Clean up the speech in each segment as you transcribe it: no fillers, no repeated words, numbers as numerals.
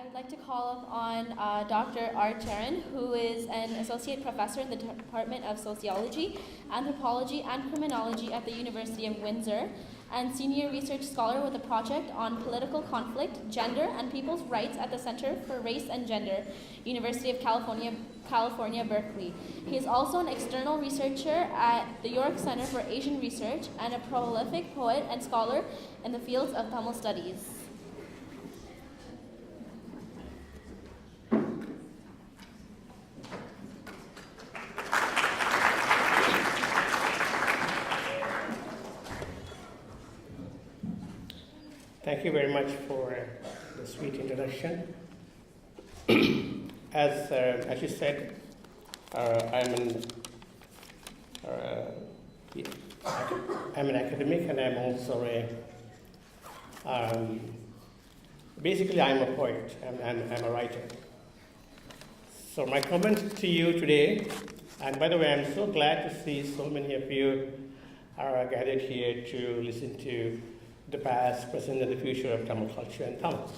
I would like to call on Dr. R. Cheran, who is an associate professor in the Department of Sociology, Anthropology, and Criminology at the University of Windsor, and senior research scholar with a project on political conflict, gender, and people's rights at the Center for Race and Gender, University of California, Berkeley. He is also an external researcher at the York Center for Asian Research and a prolific poet and scholar in the fields of Tamil studies. Thank you very much for the sweet introduction. As you said, I'm an academic, and I'm also basically I'm a poet. I'm a writer. So my comment to you today, and by the way, I'm so glad to see so many of you are gathered here to listen to the past, present, and the future of Tamil culture and Tamil.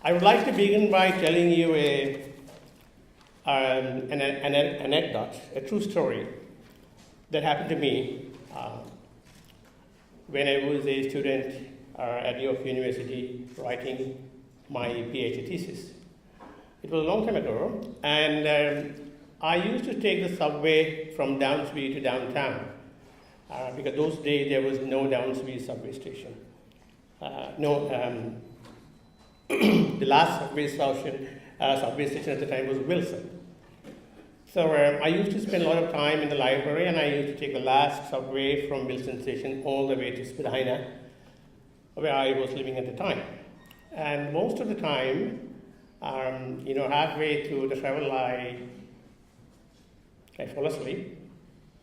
I would like to begin by telling you an anecdote, a true story that happened to me when I was a student at York University writing my PhD thesis. It was a long time ago, and I used to take the subway from Downsbury to downtown. Because those days there was no Downsbury subway station. The last subway station at the time was Wilson. So I used to spend a lot of time in the library, and I used to take the last subway from Wilson station all the way to Spadina, where I was living at the time. And most of the time, halfway through the travel, I fall asleep.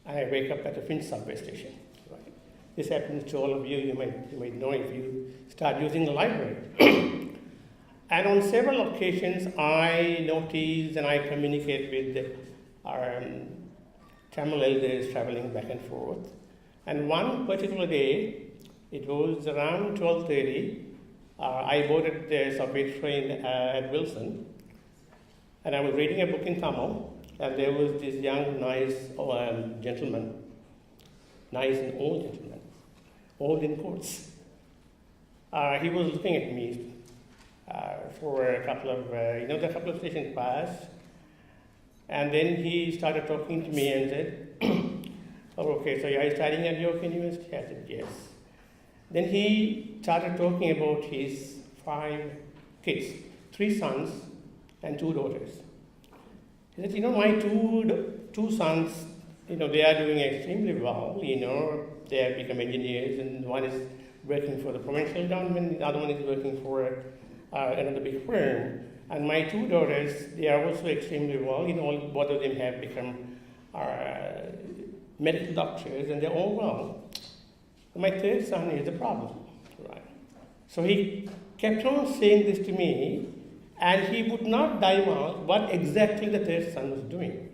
I wake up at the Finch subway station. Right? This happens to all of you. You might know if you start using the library. And on several occasions, I notice and I communicate with our Tamil elders traveling back and forth. And one particular day, it was around 12:30. I boarded the subway train at Wilson, and I was reading a book in Tamil. And there was this young, nice gentleman, nice and old gentleman, old in quotes. He was looking at me for a couple of stations passed. And then he started talking to me and said, "Oh, okay, so are you studying at York University?" I said, "Yes." Then he started talking about his 5 kids, 3 sons and 2 daughters. He said, my two sons, they are doing extremely well. They have become engineers, and one is working for the provincial government, the other one is working for another big firm. And my 2 daughters, they are also extremely well. Both of them have become medical doctors, and they're all well. My 3rd son is the problem, right? So he kept on saying this to me, and he would not divulge what exactly the 3rd son was doing.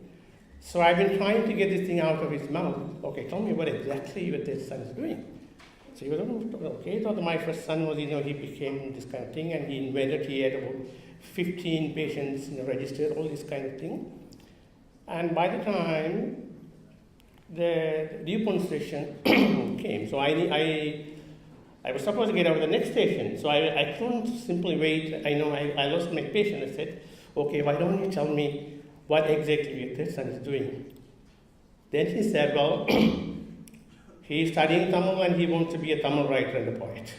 So I've been trying to get this thing out of his mouth. Okay, tell me what exactly your 3rd son is doing. So he was, okay, so my 1st son was, he became this kind of thing, and he had about 15 patients registered, all this kind of thing. And by the time the Dupont station came, so I was supposed to get out of the next station, so I couldn't simply wait. I lost my patience. I said, "Okay, why don't you tell me what exactly your 3rd son is doing?" Then he said, "Well, he's studying Tamil and he wants to be a Tamil writer and a poet."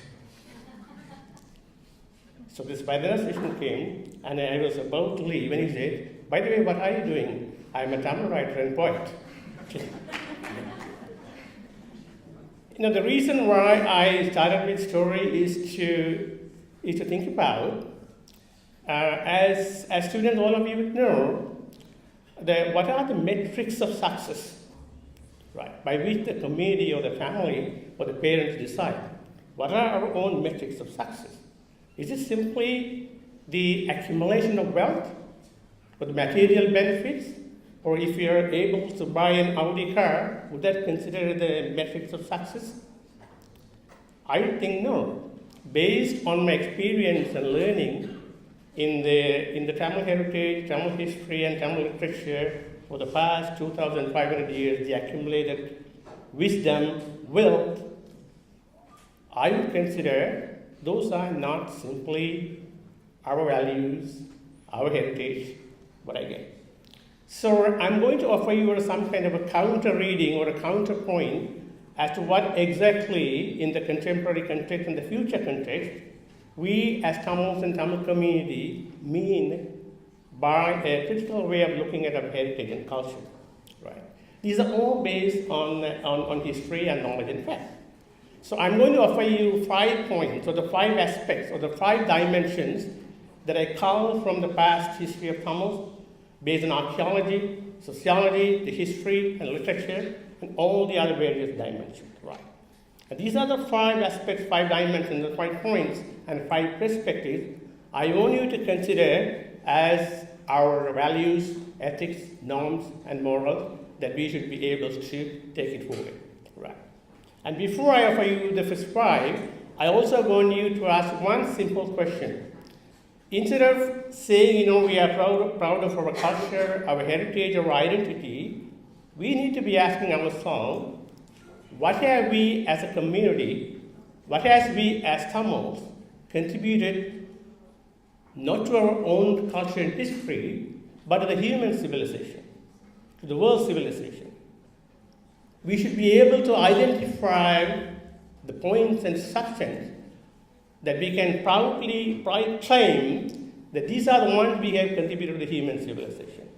So this Spadina station came, and I was about to leave, and he said, "By the way, what are you doing?" "I'm a Tamil writer and poet." The reason why I started with story is to think about, as students, all of you would know, what are the metrics of success, right? By which the community or the family or the parents decide. What are our own metrics of success? Is it simply the accumulation of wealth or the material benefits? Or if you are able to buy an Audi car, would that consider the metrics of success? I would think no. Based on my experience and learning in the Tamil heritage, Tamil history, and Tamil literature for the past 2,500 years, the accumulated wisdom, wealth, I would consider those are not simply our values, our heritage, but again. So I'm going to offer you some kind of a counter reading or a counterpoint as to what exactly in the contemporary context and the future context we as Tamils and Tamil community mean by a critical way of looking at our heritage and culture. Right? These are all based on history and knowledge and fact. So I'm going to offer you 5 points, or the 5 aspects, or the 5 dimensions that I cull from the past history of Tamils, based on archaeology, sociology, the history and literature, and all the other various dimensions. Right? And these are the 5 aspects, 5 dimensions, the 5 points, and 5 perspectives I want you to consider as our values, ethics, norms, and morals that we should be able to take it forward. Right? And before I offer you the first 5, I also want you to ask one simple question. Instead of saying, we are proud of our culture, our heritage, our identity, we need to be asking ourselves, what have we as a community, what has we as Tamils contributed not to our own culture and history, but to the human civilization, to the world civilization. We should be able to identify the points and substance that we can proudly claim that these are the ones we have contributed to the human civilization.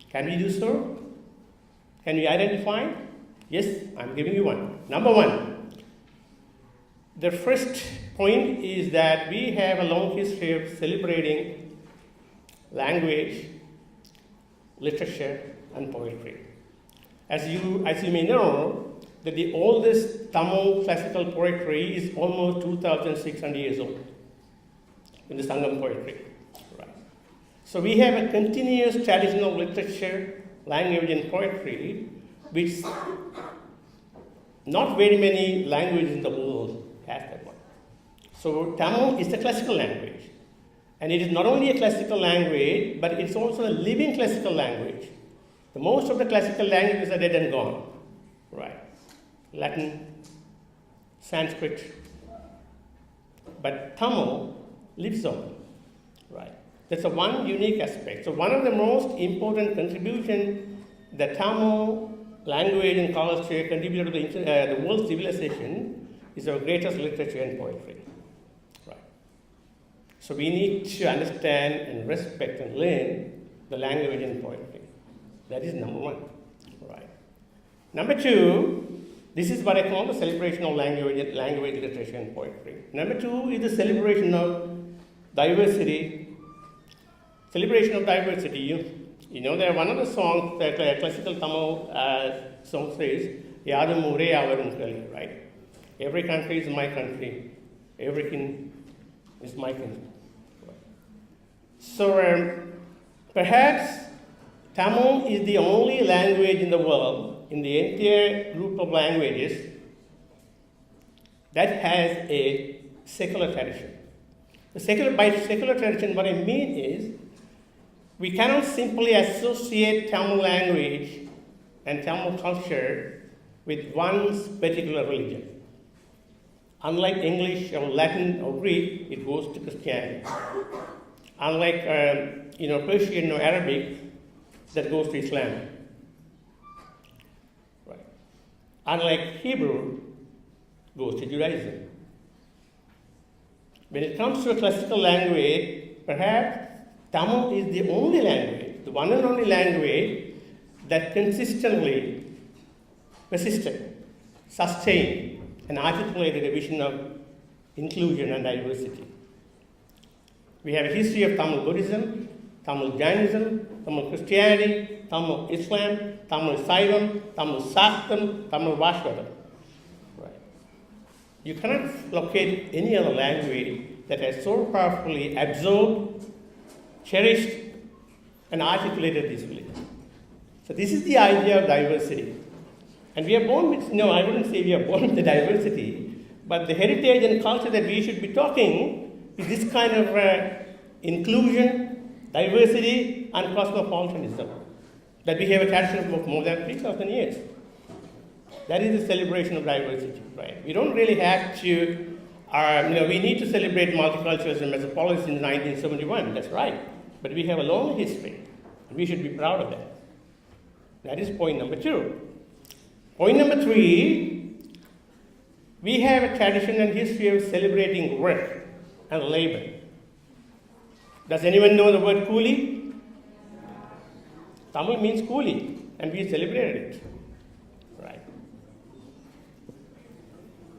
Can we do so? Can we identify? Yes, I'm giving you one. Number 1. The first point is that we have a long history of celebrating language, literature, and poetry. As you may know, that the oldest Tamil classical poetry is almost 2,600 years old in the Sangam poetry. Right. So we have a continuous traditional literature, language, and poetry, which not very many languages in the world have that one. So Tamil is the classical language. And it is not only a classical language, but it's also a living classical language. The most of the classical languages are dead and gone. Right. Latin, Sanskrit. But Tamil lives on. Right. That's a one unique aspect. So one of the most important contributions that Tamil language and culture contributed to the world civilization is our greatest literature and poetry. Right. So we need to understand and respect and learn the language and poetry. That is number 1. Right. Number 2, this is what I call the celebration of language, literature, and poetry. Number 2 is the celebration of diversity. Celebration of diversity. You know, there are one of the songs that classical Tamil song says, Yadum Ure Avarum Kali, right? Every country is my country. Every king is my king. Right. So perhaps Tamil is the only language in the world, in the entire group of languages, that has a secular tradition. By secular tradition, what I mean is, we cannot simply associate Tamil language and Tamil culture with one particular religion. Unlike English or Latin or Greek, it goes to Christianity. Unlike Persian or Arabic, that goes to Islam. Right. Unlike Hebrew, goes to Judaism. When it comes to a classical language, perhaps Tamil is the only language, the one and only language that consistently persisted, sustained, and articulated a vision of inclusion and diversity. We have a history of Tamil Buddhism, Tamil Jainism, Tamil Christianity, Tamil Islam, Tamil Saivam, Tamil Shaktam, Tamil Vaishnavam. Right. You cannot locate any other language that has so powerfully absorbed, cherished, and articulated this belief. So this is the idea of diversity. And we are born with, no, I wouldn't say we are born with the diversity, but the heritage and culture that we should be talking is this kind of inclusion, diversity, and cosmopolitanism. That we have a tradition of more than 3,000 years. That is the celebration of diversity, right? We don't really have to, we need to celebrate multiculturalism as a policy in 1971, that's right. But we have a long history, and we should be proud of that. That is point number 2. Point number 3, we have a tradition and history of celebrating work and labor. Does anyone know the word coolie? Tamil means coolie, and we celebrated it. Right?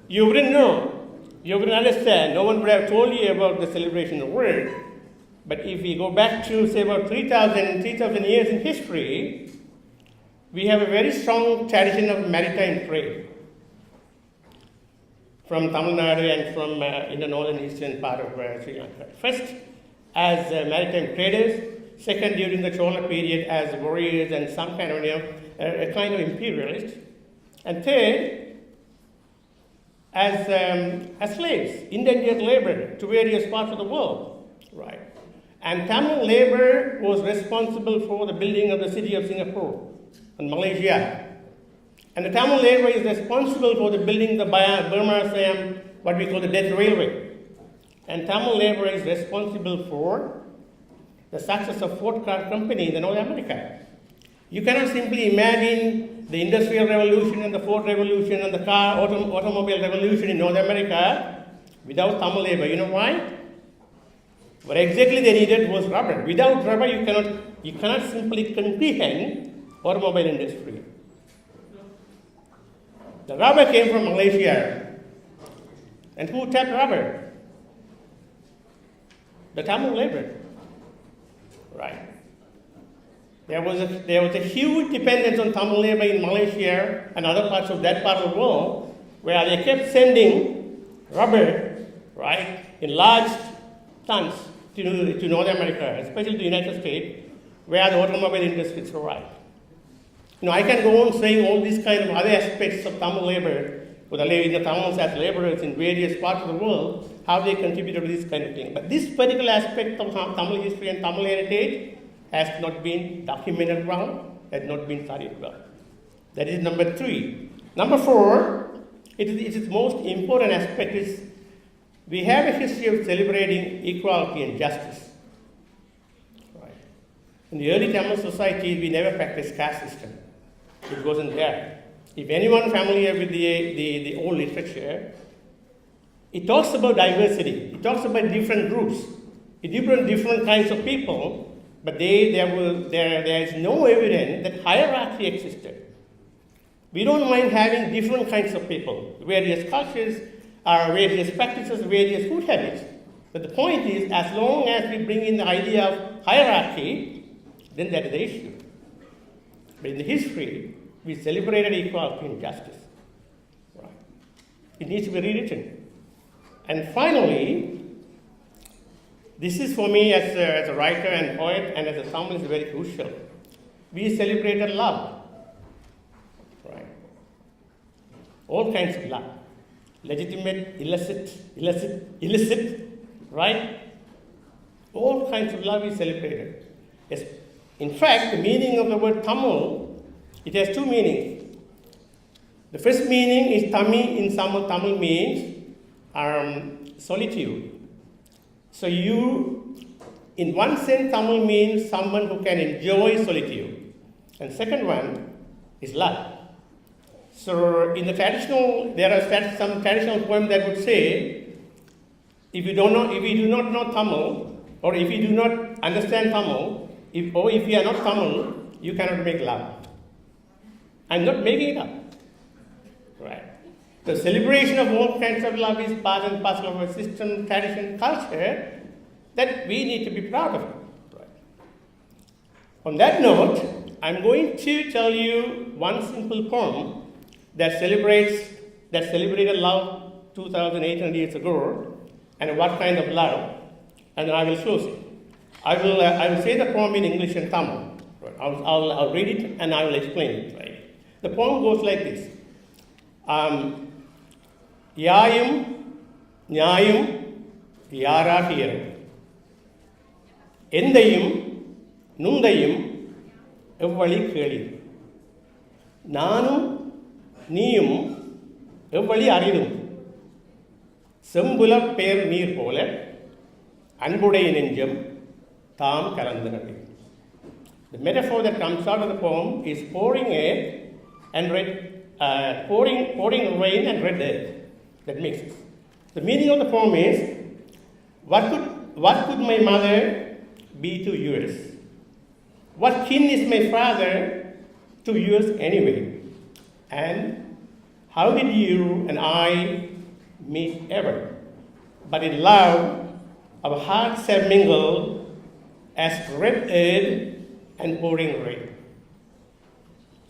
You wouldn't know, you wouldn't understand, no one would have told you about the celebration of work. But if we go back to, say, about 3,000 years in history, we have a very strong tradition of maritime trade from Tamil Nadu and from in the northern eastern part of Sri Lanka. First, as maritime traders. Second, during the Chola period, as warriors and some kind of, a kind of imperialist. And third, as slaves, indentured labor to various parts of the world, right? And Tamil labor was responsible for the building of the city of Singapore in Malaysia. And the Tamil labor is responsible for the building of the Burma-Siam, what we call the Death Railway. And Tamil labor is responsible for the success of Ford Car Company in North America. You cannot simply imagine the Industrial Revolution and the Ford Revolution and the automobile revolution in North America without Tamil labor. You know why? What exactly they needed was rubber. Without rubber, you cannot simply comprehend automobile industry. The rubber came from Malaysia. And who tapped rubber? The Tamil labor. Right. There was a huge dependence on Tamil labor in Malaysia and other parts of that part of the world, where they kept sending rubber, right, in large tons to North America, especially the United States, where the automobile industry thrived. I can go on saying all these kind of other aspects of Tamil labor, with the Tamils as laborers in various parts of the world, how they contributed to this kind of thing. But this particular aspect of Tamil history and Tamil heritage has not been documented well, has not been studied well. That is number 3. Number 4, its most important aspect is we have a history of celebrating equality and justice. Right. In the early Tamil society, we never practiced caste system. It wasn't there. If anyone familiar with the old literature, it talks about diversity. It talks about different groups, different kinds of people, but there is no evidence that hierarchy existed. We don't mind having different kinds of people, various cultures, various practices, various food habits. But the point is, as long as we bring in the idea of hierarchy, then that is the issue. But in the history, we celebrated equality and justice. Right. It needs to be rewritten. And finally, this is for me as a writer and poet and as a Tamil is very crucial. We celebrated love. Right. All kinds of love. Legitimate, illicit, right? All kinds of love we celebrated. Yes. In fact, the meaning of the word Tamil, it has 2 meanings. The first meaning is Tami in Tamil means solitude. So in one sense, Tamil means someone who can enjoy solitude. And second one is love. So in the there are some traditional poems that would say, if you do not know Tamil, or if you do not understand Tamil, if you are not Tamil, you cannot make love. I'm not making it up. Right. The celebration of all kinds of love is part and parcel of a system, tradition, culture that we need to be proud of. Right. On that note, I'm going to tell you one simple poem that celebrated love 2,800 years ago, and what kind of love, and I will close it. I will say the poem in English and Tamil. Right. I'll read it and I will explain it. Right. The poem goes like this. Yayum, Nyayum, Yara here. எந்தையும் நுந்தையும் எவ்வழி கேளி, நானும் நீயும் எவ்வழி அறிதும், செம்புல பேர் நீர் போல அன்புடைய நெஞ்சம் தாம் கலந்தனவே. The metaphor that comes out of the poem is pouring rain and red earth that mixes. The meaning of the poem is, what could my mother be to yours? What kin is my father to yours anyway? And how did you and I meet ever? But in love, our hearts have mingled as red earth and pouring rain.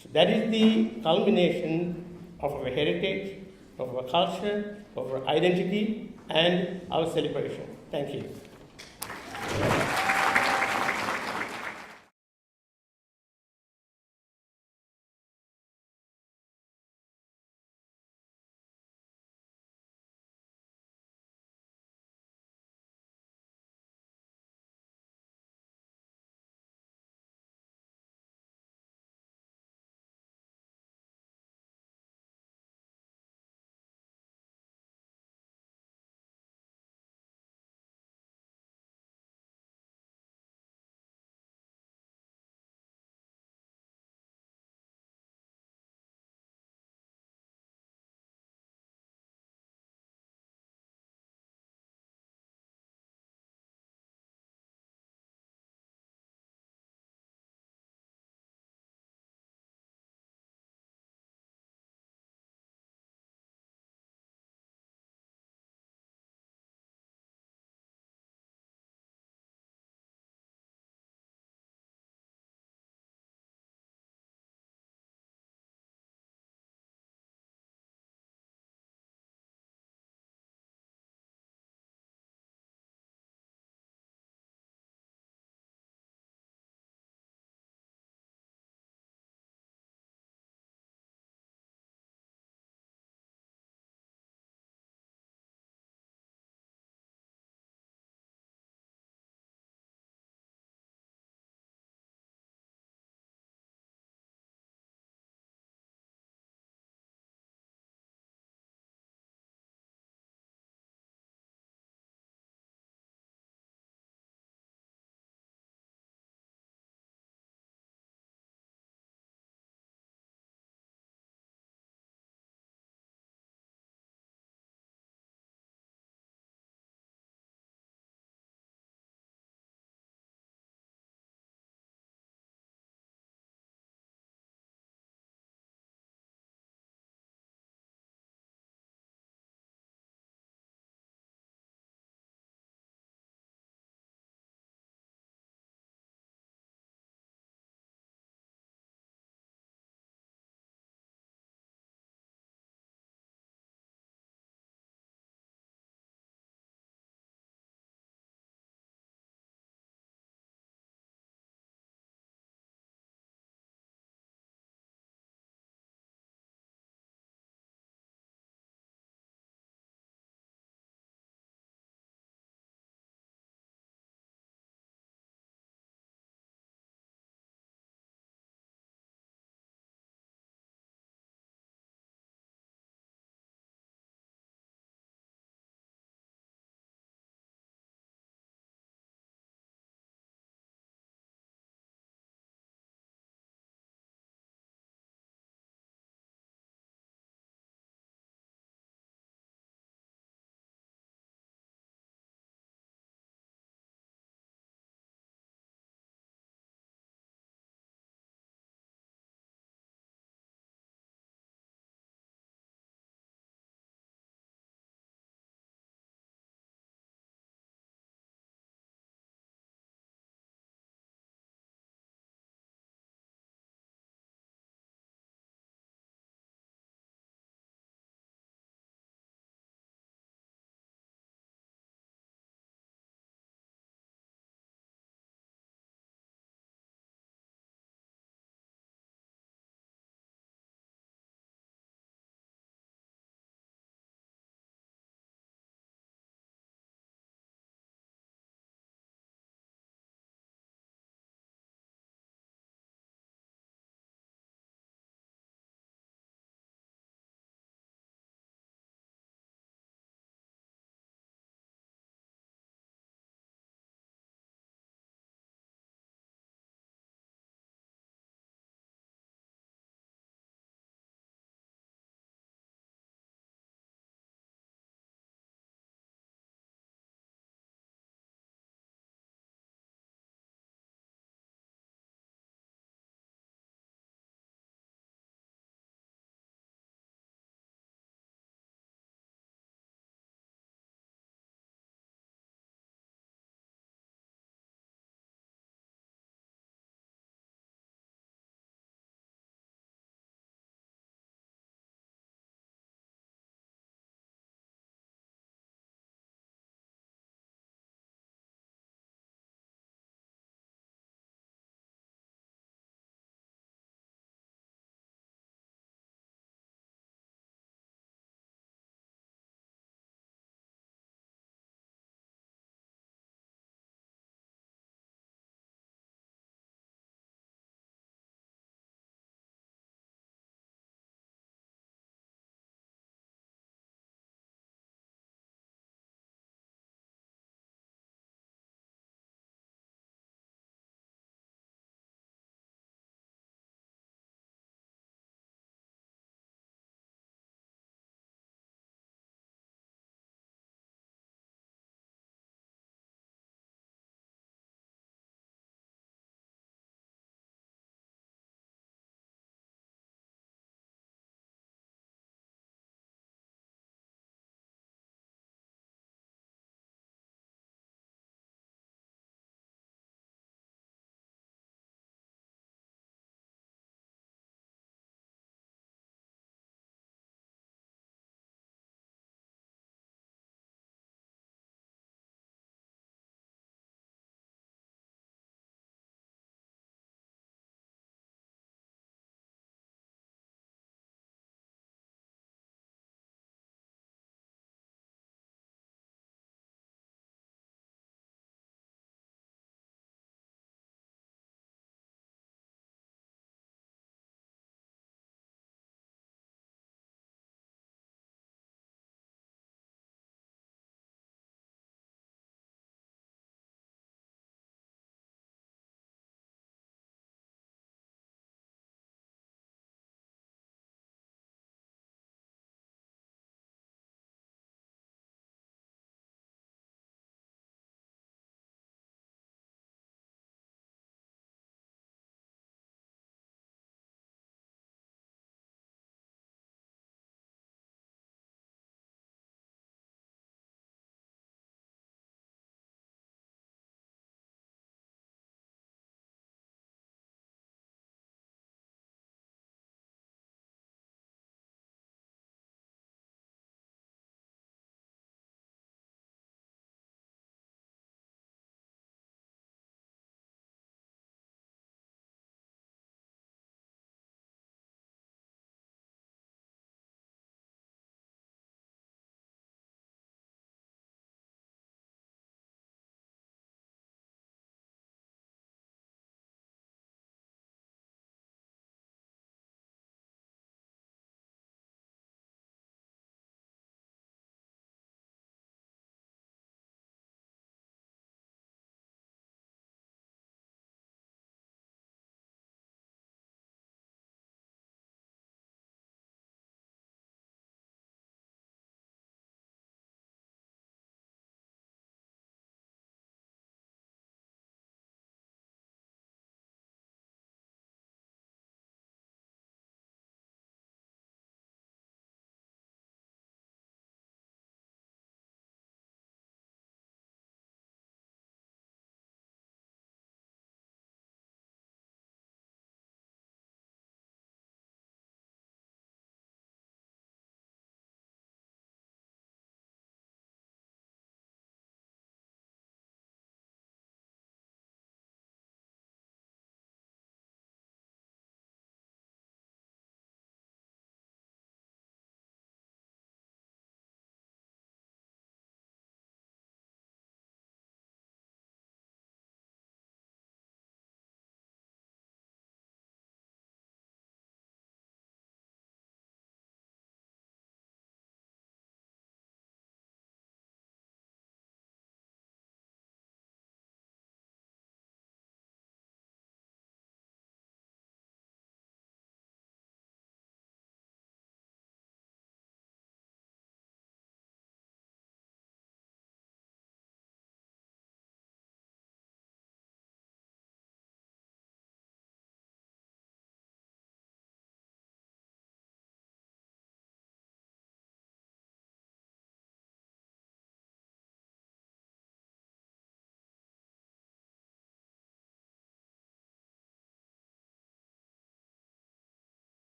So that is the culmination of our heritage, of our culture, of our identity, and our celebration. Thank you.